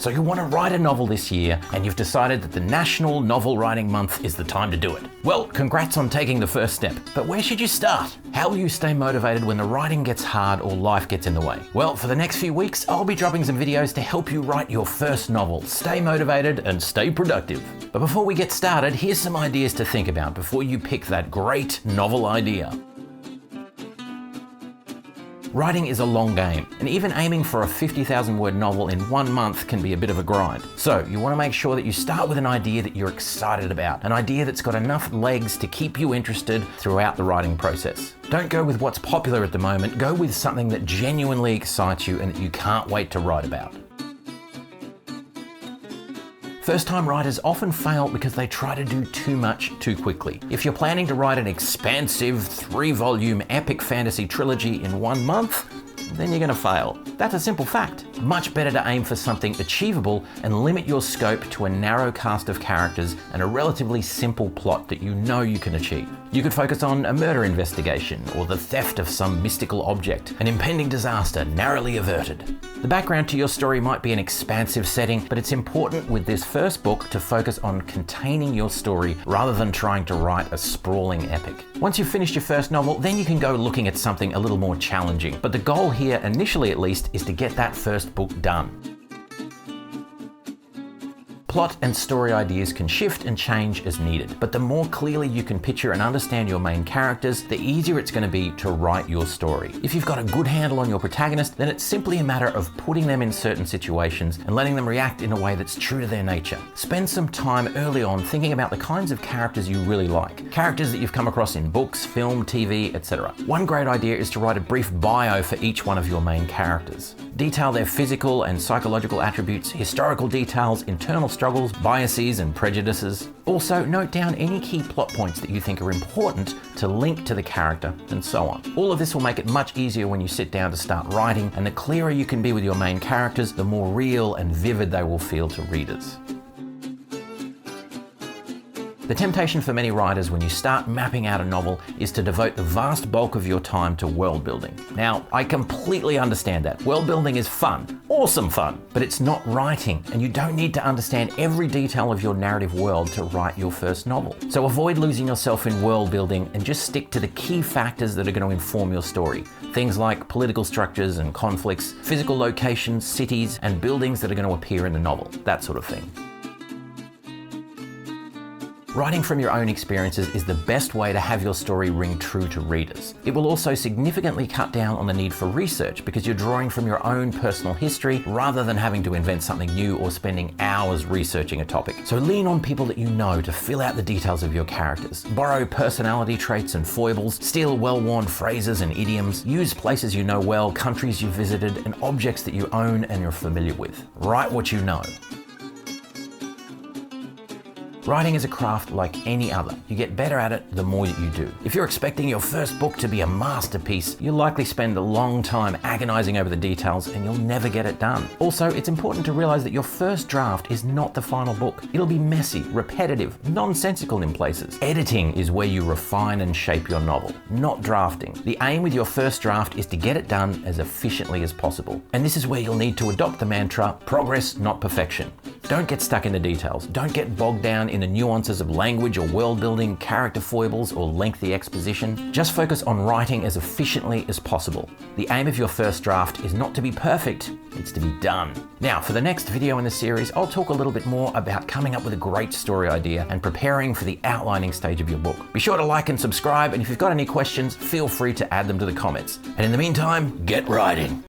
So you want to write a novel this year, and you've decided that the National Novel Writing Month is the time to do it. Well, congrats on taking the first step, but where should you start? How will you stay motivated when the writing gets hard or life gets in the way? Well, for the next few weeks, I'll be dropping some videos to help you write your first novel. Stay motivated and stay productive. But before we get started, here's some ideas to think about before you pick that great novel idea. Writing is a long game, and even aiming for a 50,000 word novel in 1 month can be a bit of a grind. So you want to make sure that you start with an idea that you're excited about, an idea that's got enough legs to keep you interested throughout the writing process. Don't go with what's popular at the moment, go with something that genuinely excites you and that you can't wait to write about. First-time writers often fail because they try to do too much too quickly. If you're planning to write an expansive 3-volume epic fantasy trilogy in 1 month, then you're going to fail. That's a simple fact. Much better to aim for something achievable and limit your scope to a narrow cast of characters and a relatively simple plot that you know you can achieve. You could focus on a murder investigation or the theft of some mystical object, an impending disaster narrowly averted. The background to your story might be an expansive setting, but it's important with this first book to focus on containing your story rather than trying to write a sprawling epic. Once you've finished your first novel, then you can go looking at something a little more challenging. But the goal here, initially at least, is to get that first book done. Plot and story ideas can shift and change as needed, but the more clearly you can picture and understand your main characters, the easier it's going to be to write your story. If you've got a good handle on your protagonist, then it's simply a matter of putting them in certain situations and letting them react in a way that's true to their nature. Spend some time early on thinking about the kinds of characters you really like, characters that you've come across in books, film, TV, etc. One great idea is to write a brief bio for each one of your main characters. Detail their physical and psychological attributes, historical details, internal struggles, biases and prejudices. Also, note down any key plot points that you think are important to link to the character, and so on. All of this will make it much easier when you sit down to start writing, and the clearer you can be with your main characters, the more real and vivid they will feel to readers. The temptation for many writers when you start mapping out a novel is to devote the vast bulk of your time to world building. Now, I completely understand that. World building is fun, awesome fun, but it's not writing, and you don't need to understand every detail of your narrative world to write your first novel. So avoid losing yourself in world building and just stick to the key factors that are going to inform your story. Things like political structures and conflicts, physical locations, cities, and buildings that are going to appear in the novel, that sort of thing. Writing from your own experiences is the best way to have your story ring true to readers. It will also significantly cut down on the need for research because you're drawing from your own personal history rather than having to invent something new or spending hours researching a topic. So lean on people that you know to fill out the details of your characters. Borrow personality traits and foibles, steal well-worn phrases and idioms, use places you know well, countries you've visited, and objects that you own and you're familiar with. Write what you know. Writing is a craft like any other. You get better at it the more that you do. If you're expecting your first book to be a masterpiece, you'll likely spend a long time agonizing over the details and you'll never get it done. Also, it's important to realize that your first draft is not the final book. It'll be messy, repetitive, nonsensical in places. Editing is where you refine and shape your novel, not drafting. The aim with your first draft is to get it done as efficiently as possible. And this is where you'll need to adopt the mantra, progress, not perfection. Don't get stuck in the details. Don't get bogged down in the nuances of language or world building, character foibles, or lengthy exposition. Just focus on writing as efficiently as possible. The aim of your first draft is not to be perfect, it's to be done. Now, for the next video in the series, I'll talk a little bit more about coming up with a great story idea and preparing for the outlining stage of your book. Be sure to like and subscribe, and if you've got any questions, feel free to add them to the comments. And in the meantime, get writing.